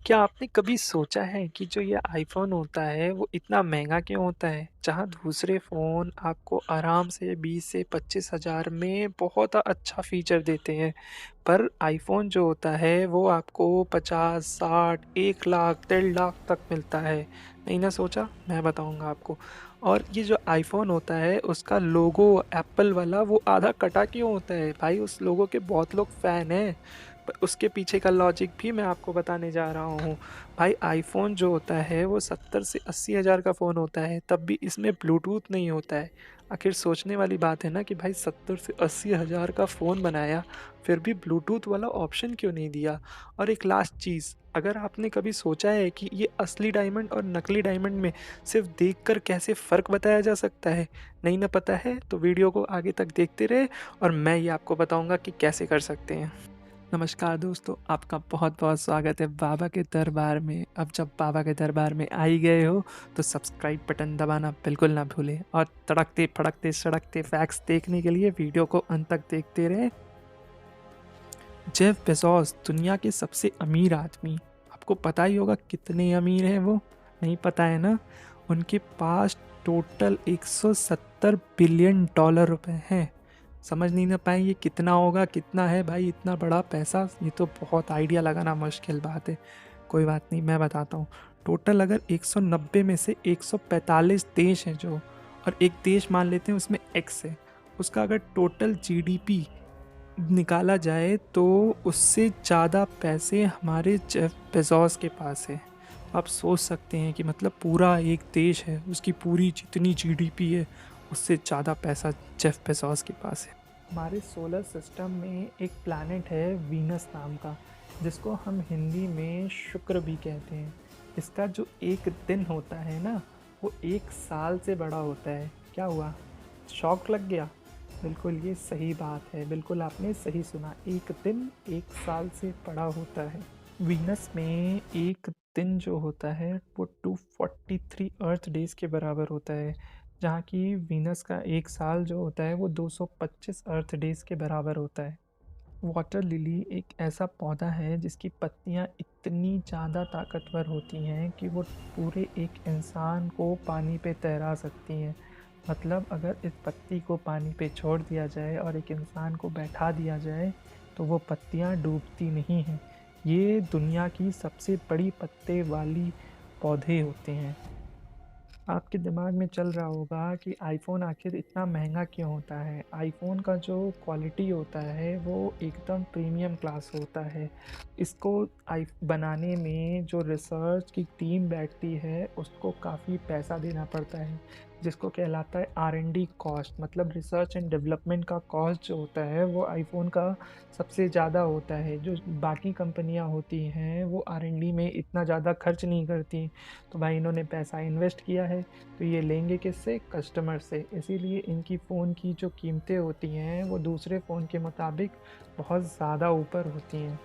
क्या आपने कभी सोचा है कि जो ये आईफ़ोन होता है वो इतना महँगा क्यों होता है? जहाँ दूसरे फ़ोन आपको आराम से 20 से 25 हज़ार में बहुत अच्छा फ़ीचर देते हैं, पर आईफ़ोन जो होता है वो आपको 50, 60, 1 लाख, 1.5 लाख तक मिलता है। नहीं ना सोचा? मैं बताऊँगा आपको। और ये जो आईफ़ोन होता है उसका लोगो एप्पल वाला वो आधा कटा क्यों होता है? भाई उस लोगो के बहुत लोग फ़ैन हैं। पर उसके पीछे का लॉजिक भी मैं आपको बताने जा रहा हूँ। भाई आईफ़ोन जो होता है वो 70 से 80 हज़ार का फ़ोन होता है, तब भी इसमें ब्लूटूथ नहीं होता है। आखिर सोचने वाली बात है ना कि भाई 70 से 80 हज़ार का फ़ोन बनाया, फिर भी ब्लूटूथ वाला ऑप्शन क्यों नहीं दिया? और एक लास्ट चीज़, अगर आपने कभी सोचा है कि ये असली डायमंड और नकली डायमंड में सिर्फ़ देखकर कैसे फ़र्क बताया जा सकता है? नहीं ना पता है तो वीडियो को आगे तक देखते रहे और मैं ये आपको बताऊँगा कि कैसे कर सकते हैं। नमस्कार दोस्तों, आपका बहुत-बहुत स्वागत है बाबा के दरबार में। अब जब बाबा के दरबार में आ ही गए हो, तो सब्सक्राइब बटन दबाना बिल्कुल ना भूलें और तड़कते-फड़कते, सड़कते फैक्ट्स देखने के लिए वीडियो को अंत तक देखते रहें। जेफ बेज़ोस दुनिया के सबसे अमीर आदमी, आपको पता ही होगा कितने अमीर हैं वो? नहीं पता है ना? उनके पास टोटल 170 बिलियन डॉलर रुपए हैं। समझ नहीं ना पाए ये कितना होगा, कितना है भाई इतना बड़ा पैसा? ये तो बहुत आइडिया लगाना मुश्किल बात है। कोई बात नहीं, मैं बताता हूँ। टोटल अगर 190 में से 145 देश हैं जो, और एक देश मान लेते हैं उसमें एक्स है, उसका अगर टोटल जीडीपी निकाला जाए तो उससे ज़्यादा पैसे हमारे जेफ बेज़ोस के पास है। तो आप सोच सकते हैं कि मतलब पूरा एक देश है, उसकी पूरी जितनी जीडीपी है, उससे ज़्यादा पैसा जेफ बेज़ोस के पास है। हमारे सोलर सिस्टम में एक प्लैनेट है वीनस नाम का, जिसको हम हिंदी में शुक्र भी कहते हैं। इसका जो एक दिन होता है ना, वो 1 साल से बड़ा होता है। क्या हुआ? शॉक लग गया? बिल्कुल ये सही बात है, बिल्कुल आपने सही सुना। एक दिन 1 साल से बड़ा होता है। वीनस में एक दिन जो होता है वो 243 अर्थ डेज़ के बराबर होता है, जहाँ की वीनस का 1 साल जो होता है वो 225 अर्थ डेज़ के बराबर होता है। वाटर लिली एक ऐसा पौधा है जिसकी पत्तियाँ इतनी ज़्यादा ताकतवर होती हैं कि वो पूरे एक इंसान को पानी पे तैरा सकती हैं। मतलब अगर इस पत्ती को पानी पे छोड़ दिया जाए और एक इंसान को बैठा दिया जाए, तो वो पत्तियाँ डूबती नहीं हैं। ये दुनिया की सबसे बड़ी पत्ते वाली पौधे होते हैं। आपके दिमाग में चल रहा होगा कि आईफ़ोन आखिर इतना महंगा क्यों होता है? आईफ़ोन का जो क्वालिटी होता है वो एकदम प्रीमियम क्लास होता है। इसको आई बनाने में जो रिसर्च की टीम बैठती है उसको काफ़ी पैसा देना पड़ता है, जिसको कहलाता है आर&डी कॉस्ट, मतलब रिसर्च एंड डेवलपमेंट का कॉस्ट जो होता है वो आईफ़ोन का सबसे ज़्यादा होता है। जो बाकी कंपनियाँ होती हैं वो आर&डी में इतना ज़्यादा खर्च नहीं करती। तो भाई इन्होंने पैसा इन्वेस्ट किया है, तो ये लेंगे किससे? कस्टमर से। इसीलिए इनकी फ़ोन की जो कीमतें होती हैं वो दूसरे फ़ोन के मुताबिक बहुत ज़्यादा ऊपर होती हैं।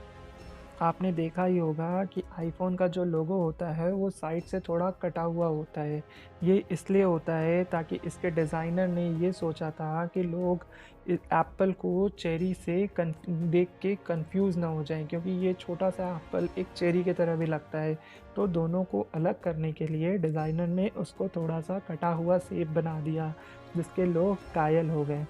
आपने देखा ही होगा कि आईफ़ोन का जो लोगो होता है वो साइड से थोड़ा कटा हुआ होता है। ये इसलिए होता है ताकि इसके डिज़ाइनर ने ये सोचा था कि लोग एप्पल को चेरी से देख के कंफ्यूज ना हो जाएं, क्योंकि ये छोटा सा एप्पल एक चेरी की तरह भी लगता है। तो दोनों को अलग करने के लिए डिज़ाइनर ने उसको थोड़ा सा कटा हुआ शेप बना दिया, जिसके लोग कायल हो गए।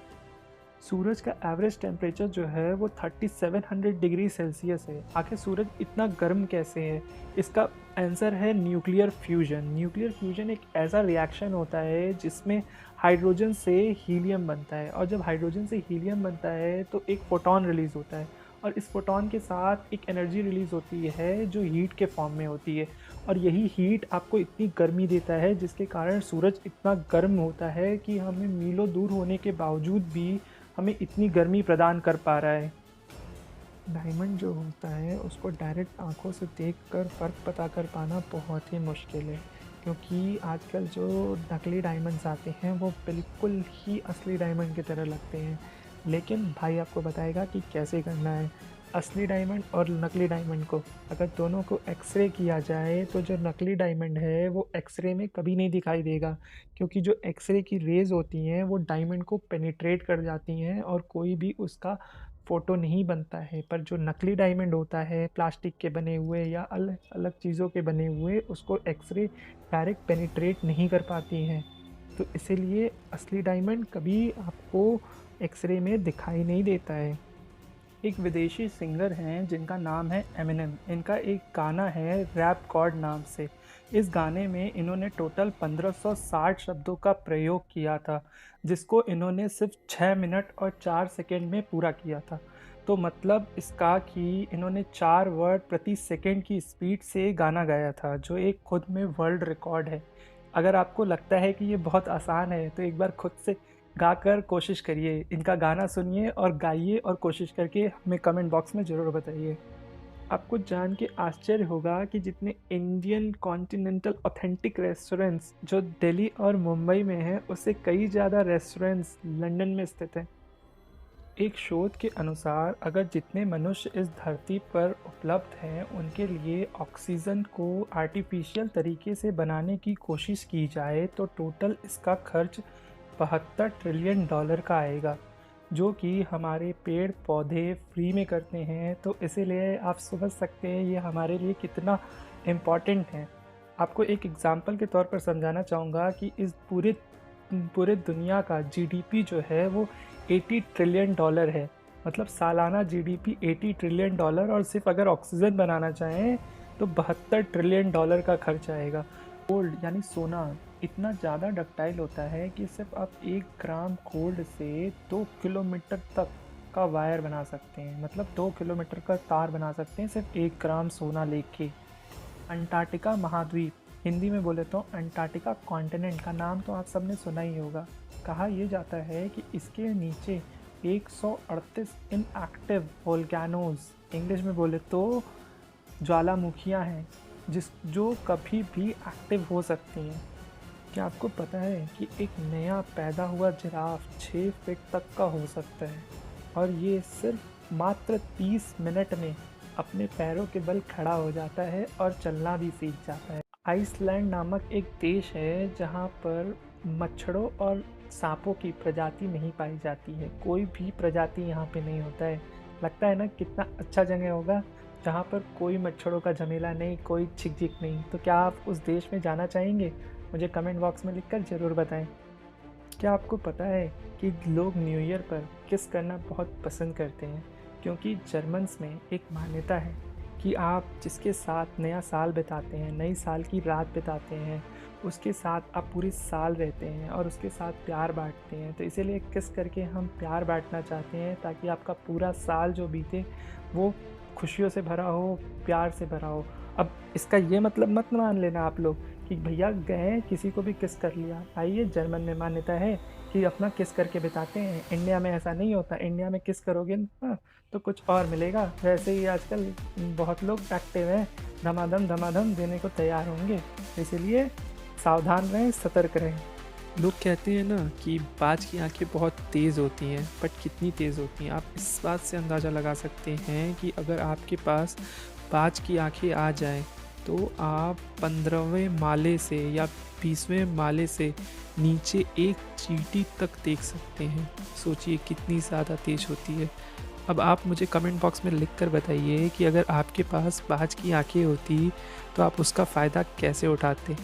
सूरज का एवरेज टेम्परेचर जो है वो 3700 डिग्री सेल्सियस है। आखिर सूरज इतना गर्म कैसे है? इसका आंसर है न्यूक्लियर फ्यूजन। न्यूक्लियर फ्यूजन एक ऐसा रिएक्शन होता है जिसमें हाइड्रोजन से हीलियम बनता है, और जब हाइड्रोजन से हीलियम बनता है तो एक फोटॉन रिलीज़ होता है, और इस फोटॉन के साथ एक एनर्जी रिलीज़ होती है जो हीट के फॉर्म में होती है, और यही हीट आपको इतनी गर्मी देता है जिसके कारण सूरज इतना गर्म होता है कि हमें मीलों दूर होने के बावजूद भी हमें इतनी गर्मी प्रदान कर पा रहा है। डायमंड जो होता है उसको डायरेक्ट आँखों से देखकर फ़र्क पता कर पाना बहुत ही मुश्किल है, क्योंकि आजकल जो नकली डायमंड्स आते हैं वो बिल्कुल ही असली डायमंड की तरह लगते हैं। लेकिन भाई आपको बताएगा कि कैसे करना है। असली डायमंड और नकली डायमंड को अगर दोनों को एक्स-रे किया जाए तो जो नकली डायमंड है वो एक्स-रे में कभी नहीं दिखाई देगा, क्योंकि जो एक्स-रे की रेज़ होती हैं वो डायमंड को पेनिट्रेट कर जाती हैं और कोई भी उसका फ़ोटो नहीं बनता है, पर जो नकली डायमंड होता है प्लास्टिक के बने हुए या अलग अलग चीज़ों के बने हुए, उसको एक्सरे डायरेक्ट पेनिट्रेट नहीं कर पाती हैं। तो इसीलिए असली डायमंड कभी आपको एक्सरे में दिखाई नहीं देता है। एक विदेशी सिंगर हैं जिनका नाम है एमिनेम। इनका एक गाना है रैप गॉड नाम से। इस गाने में इन्होंने टोटल 1560 शब्दों का प्रयोग किया था, जिसको इन्होंने सिर्फ 6 मिनट और 4 सेकंड में पूरा किया था। तो मतलब इसका कि इन्होंने 4 वर्ड प्रति सेकंड की स्पीड से गाना गाया था, जो एक खुद में वर्ल्ड रिकॉर्ड है। अगर आपको लगता है कि ये बहुत आसान है, तो एक बार खुद से गाकर कोशिश करिए, इनका गाना सुनिए और गाइए और कोशिश करके हमें कमेंट बॉक्स में ज़रूर बताइए। आपको जान के आश्चर्य होगा कि जितने इंडियन कॉन्टिनेंटल ऑथेंटिक रेस्टोरेंट्स जो दिल्ली और मुंबई में हैं, उससे कई ज़्यादा रेस्टोरेंट्स लंदन में स्थित हैं। एक शोध के अनुसार अगर जितने मनुष्य इस धरती पर उपलब्ध हैं, उनके लिए ऑक्सीजन को आर्टिफिशियल तरीके से बनाने की कोशिश की जाए, तो टोटल इसका खर्च 72 ट्रिलियन डॉलर का आएगा, जो कि हमारे पेड़ पौधे फ्री में करते हैं। तो इसीलिए आप समझ सकते हैं ये हमारे लिए कितना इम्पॉर्टेंट है। आपको एक एग्ज़ाम्पल के तौर पर समझाना चाहूँगा कि इस पूरे पूरे दुनिया का जीडीपी जो है वो 80 ट्रिलियन डॉलर है। मतलब सालाना जीडीपी 80 ट्रिलियन डॉलर, और सिर्फ अगर ऑक्सीजन बनाना चाहें तो 72 ट्रिलियन डॉलर का खर्च आएगा। गोल्ड यानी सोना इतना ज़्यादा डक्टाइल होता है कि सिर्फ आप 1 ग्राम गोल्ड से 2 किलोमीटर तक का वायर बना सकते हैं। मतलब 2 किलोमीटर का तार बना सकते हैं सिर्फ 1 ग्राम सोना लेके। अंटार्कटिका महाद्वीप, हिंदी में बोले तो अंटार्कटिका कॉन्टिनेंट का नाम तो आप सबने सुना ही होगा। कहा यह जाता है कि इसके नीचे 138 इनएक्टिव वोल्केनोज, इंग्लिश में बोले तो ज्वालामुखियाँ हैं, जो कभी भी एक्टिव हो सकती हैं। क्या आपको पता है कि एक नया पैदा हुआ जिराफ 6 फीट तक का हो सकता है, और ये सिर्फ मात्र 30 मिनट में अपने पैरों के बल खड़ा हो जाता है और चलना भी सीख जाता है। आइसलैंड नामक एक देश है जहाँ पर मच्छरों और सांपों की प्रजाति नहीं पाई जाती है। कोई भी प्रजाति यहाँ पे नहीं होता है। लगता है ना कितना अच्छा जगह होगा जहाँ पर कोई मच्छरों का झमेला नहीं, कोई झिकझिक नहीं। तो क्या आप उस देश में जाना चाहेंगे? मुझे कमेंट बॉक्स में लिखकर ज़रूर बताएं। क्या आपको पता है कि लोग न्यू ईयर पर किस करना बहुत पसंद करते हैं? क्योंकि जर्मन्स में एक मान्यता है कि आप जिसके साथ नया साल बिताते हैं, नई साल की रात बिताते हैं, उसके साथ आप पूरे साल रहते हैं और उसके साथ प्यार बांटते हैं। तो इसीलिए किस करके हम प्यार बांटना चाहते हैं, ताकि आपका पूरा साल जो बीते वो खुशियों से भरा हो, प्यार से भरा हो। अब इसका ये मतलब मत मान लेना आप लोग कि भैया गए किसी को भी किस कर लिया। आइए, जर्मन में मान्यता है कि अपना किस करके बिताते हैं। इंडिया में ऐसा नहीं होता। इंडिया में किस करोगे ना तो कुछ और मिलेगा। वैसे ही आजकल बहुत लोग एक्टिव हैं, धमाधम देने को तैयार होंगे। इसीलिए सावधान रहें, सतर्क रहें। लोग कहते हैं ना कि बाज की आंखें बहुत तेज़ होती हैं, बट कितनी तेज़ होती हैं आप इस बात से अंदाज़ा लगा सकते हैं कि अगर आपके पास बाज की आंखें आ जाएं तो आप 15वें माले से या 20वें माले से नीचे एक चींटी तक देख सकते हैं। सोचिए कितनी ज़्यादा तेज़ होती है। अब आप मुझे कमेंट बॉक्स में लिख कर बताइए कि अगर आपके पास बाज की आंखें होती तो आप उसका फ़ायदा कैसे उठाते।